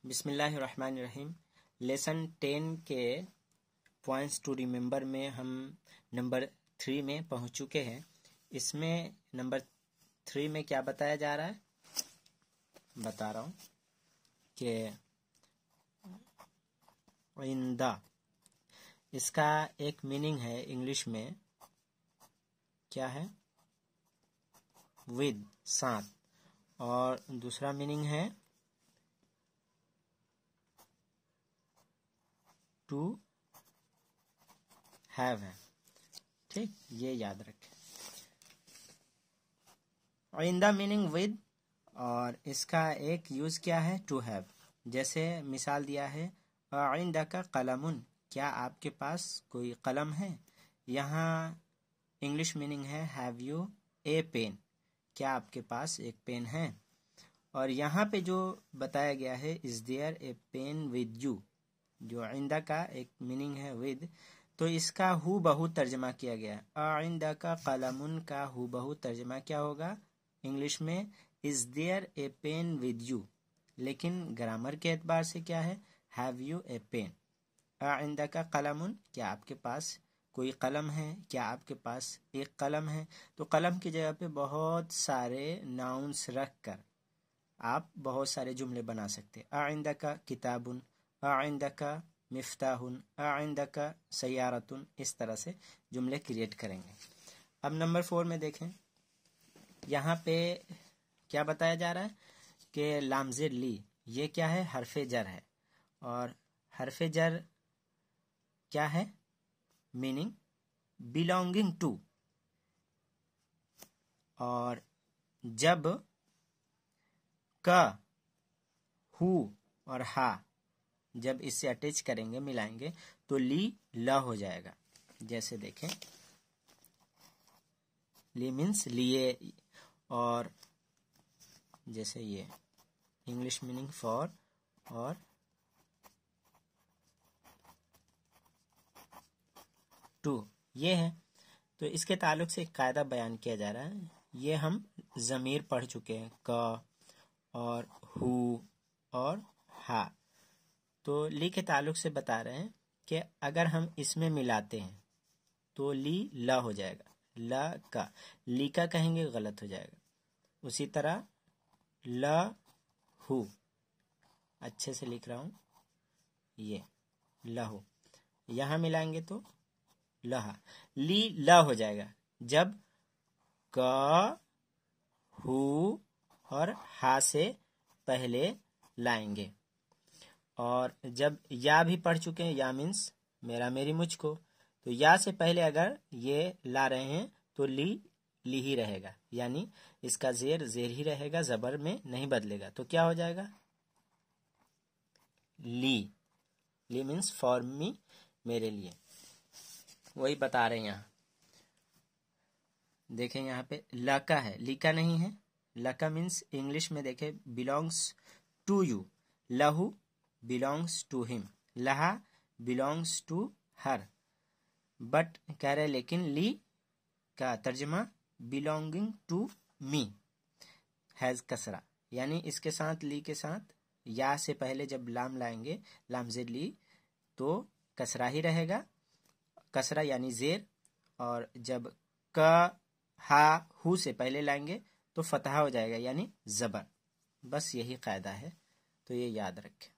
बिस्मिल्लाहिर्रहमानिर्रहीम। लेसन 10 के points to remember में हम नंबर 3 में पहुंच चुके हैं। इसमें नंबर 3 में क्या बताया जा रहा है, बता रहा हूँ कि आइंदा, इसका एक मीनिंग है इंग्लिश में, क्या है, विद, साथ, और दूसरा मीनिंग है टू हैव है। ठीक, ये याद रखें। आइंदा मीनिंग विद, और इसका एक यूज क्या है, टू हैव। जैसे मिसाल दिया है, आइंदा का कलमुन, क्या आपके पास कोई कलम है। यहाँ इंग्लिश मीनिंग है हैव यू ए पेन, क्या आपके पास एक पेन है। और यहाँ पे जो बताया गया है, is there a pen with you, जो आइंदा का एक मीनिंग है विद, तो इसका हु बहु तर्जमा किया गया है। आइंदा का कलमुन का हु बहु तर्जमा क्या होगा इंग्लिश में, is there a pen with you. लेकिन ग्रामर के एतबार से क्या है, हैव यू ए पेन। आइंदा का कलमुन, क्या आपके पास कोई कलम है, क्या आपके पास एक कलम है। तो कलम की जगह पे बहुत सारे नाउन्स रख कर आप बहुत सारे जुमले बना सकते। आइंदा का किताबुन, आइंदा का मिफ्ताहुन, आइंदा का सयारतुन, इस तरह से जुमले क्रिएट करेंगे। अब नंबर 4 में देखें, यहाँ पे क्या बताया जा रहा है कि लामज़े ली, ये क्या है, हरफे जर है। और हरफे जर क्या है, मीनिंग बिलोंगिंग टू। और जब का, हु और हा जब इससे अटैच करेंगे, मिलाएंगे, तो ली ला हो जाएगा। जैसे देखें, ली मीन्स लिए, और जैसे ये इंग्लिश मीनिंग फॉर और टू, ये है। तो इसके ताल्लुक से एक कायदा बयान किया जा रहा है। ये हम ज़मीर पढ़ चुके हैं, का और हु और हा। तो ली के ताल्लुक से बता रहे हैं कि अगर हम इसमें मिलाते हैं तो ली ला हो जाएगा। ला का, ली का कहेंगे गलत हो जाएगा। उसी तरह ला हु, अच्छे से लिख रहा हूँ, ये लहू, यहाँ मिलाएंगे तो लहा, ली ला हो जाएगा जब का, हु और हा से पहले लाएंगे। और जब या भी पढ़ चुके हैं, या मीन्स मेरा मेरी मुझको, तो या से पहले अगर ये ला रहे हैं तो ली ली ही रहेगा, यानी इसका जेर जेर ही रहेगा, जबर में नहीं बदलेगा। तो क्या हो जाएगा, ली। ली मीन्स फॉर मी, मेरे लिए, वही बता रहे हैं यहाँ। देखें यहाँ पे लका है, लिका नहीं है। लका मीन्स इंग्लिश में देखें बिलोंग्स टू यू, लहू बिलोंग्स टू हिम, लहा बिलोंग्स टू हर। बट कह रहे लेकिन ली का तर्जमा बिलोंगिंग टू मी हैज कसरा, यानी इसके साथ, ली के साथ या से पहले जब लाम लाएंगे, लामज़े ली, तो कसरा ही रहेगा, कसरा यानी जेर। और जब का, हा, हु से पहले लाएंगे तो फतहा हो जाएगा, यानी जबर। बस यही कायदा है, तो ये याद रखें।